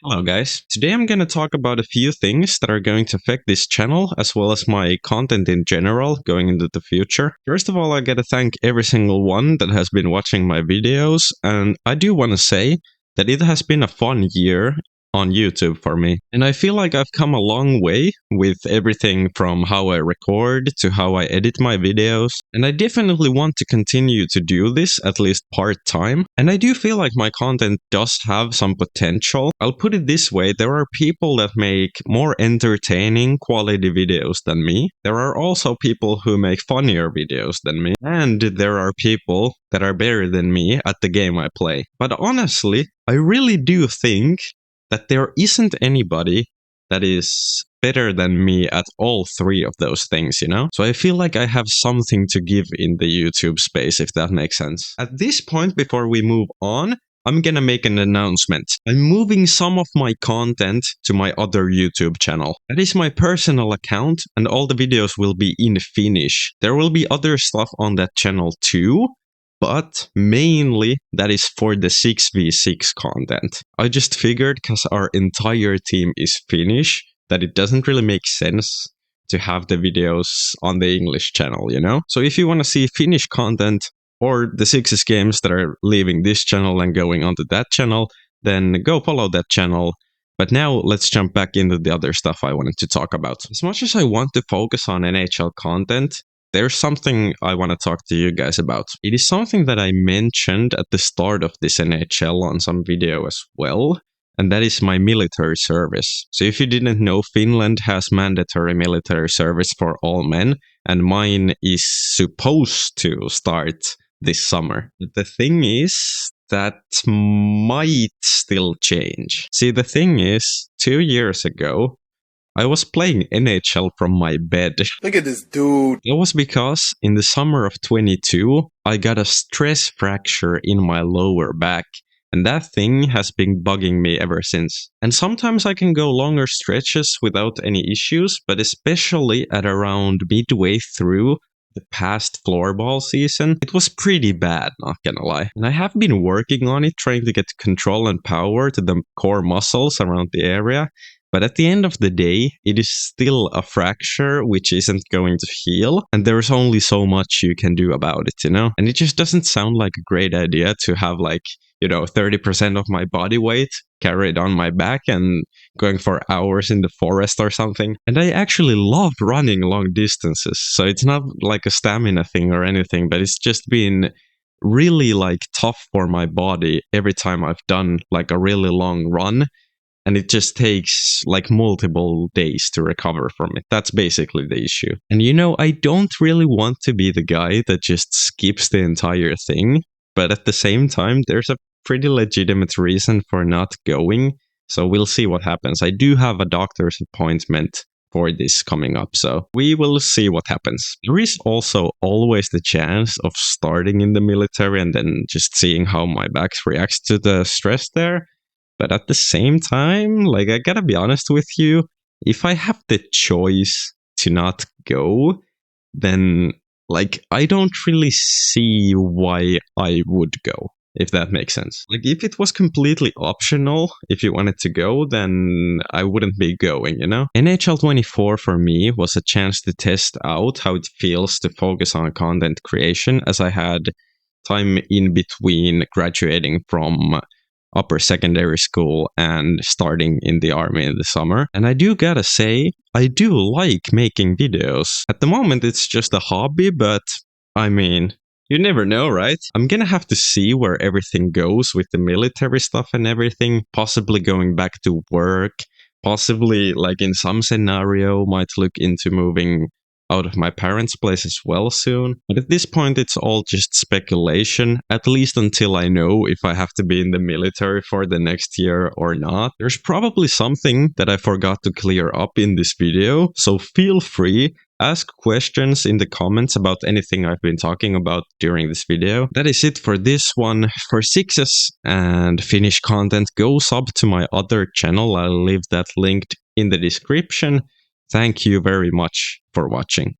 Hello guys, today I'm going to talk about a few things that are going to affect this channel as well as my content in general going into the future. First of all, I gotta thank every single one that has been watching my videos, and I do want to say that it has been a fun year on YouTube for me. And I feel like I've come a long way with everything from how I record to how I edit my videos. And I definitely want to continue to do this at least part-time. And I do feel like my content does have some potential. I'll put it this way, there are people that make more entertaining quality videos than me. There are also people who make funnier videos than me. And there are people that are better than me at the game I play. But honestly, I really do think that there isn't anybody that is better than me at all three of those things, you know? So I feel like I have something to give in the YouTube space, if that makes sense. At this point, before we move on, I'm gonna make an announcement. I'm moving some of my content to my other YouTube channel. That is my personal account, and all the videos will be in Finnish. There will be other stuff on that channel too, but mainly that is for the 6v6 content. I just figured, because our entire team is Finnish, that it doesn't really make sense to have the videos on the English channel, you know? So if you want to see Finnish content or the 6s games that are leaving this channel and going onto that channel, then go follow that channel. But now let's jump back into the other stuff I wanted to talk about. As much as I want to focus on NHL content, there's something I want to talk to you guys about. It is something that I mentioned at the start of this NHL on some video as well, and that is my military service. So if you didn't know, Finland has mandatory military service for all men, and mine is supposed to start this summer. The thing is, that might still change. See, the thing is, 2 years ago, I was playing NHL from my bed. Look at this dude. It was because in the summer of 22, I got a stress fracture in my lower back. And that thing has been bugging me ever since. And sometimes I can go longer stretches without any issues, but especially at around midway through the past floorball season, it was pretty bad, not gonna lie. And I have been working on it, trying to get control and power to the core muscles around the area. But at the end of the day, it is still a fracture which isn't going to heal, and there's only so much you can do about it, you know? And it just doesn't sound like a great idea to have 30% of my body weight carried on my back and going for hours in the forest or something. And I actually love running long distances, so it's not like a stamina thing or anything, but it's just been really tough for my body every time I've done a really long run. And it just takes multiple days to recover from it. That's basically the issue. And I don't really want to be the guy that just skips the entire thing. But at the same time, there's a pretty legitimate reason for not going. So we'll see what happens. I do have a doctor's appointment for this coming up, so we will see what happens. There is also always the chance of starting in the military and then just seeing how my back reacts to the stress there. But at the same time, I gotta be honest with you, if I have the choice to not go, then, I don't really see why I would go, if that makes sense. If it was completely optional, if you wanted to go, then I wouldn't be going, you know? NHL 24 for me was a chance to test out how it feels to focus on content creation, as I had time in between graduating from upper secondary school and starting in the army in the summer. And I do gotta say, I do like making videos. At the moment, it's just a hobby, but I mean, you never know, right? I'm gonna have to see where everything goes with the military stuff and everything, possibly going back to work, possibly in some scenario might look into moving out of my parents' place as well soon. But at this point, it's all just speculation, at least until I know if I have to be in the military for the next year or not. There's probably something that I forgot to clear up in this video, so feel free, ask questions in the comments about anything I've been talking about during this video. That is it for this one. For 6s and Finnish content, go sub to my other channel. I'll leave that linked in the description. Thank you very much for watching.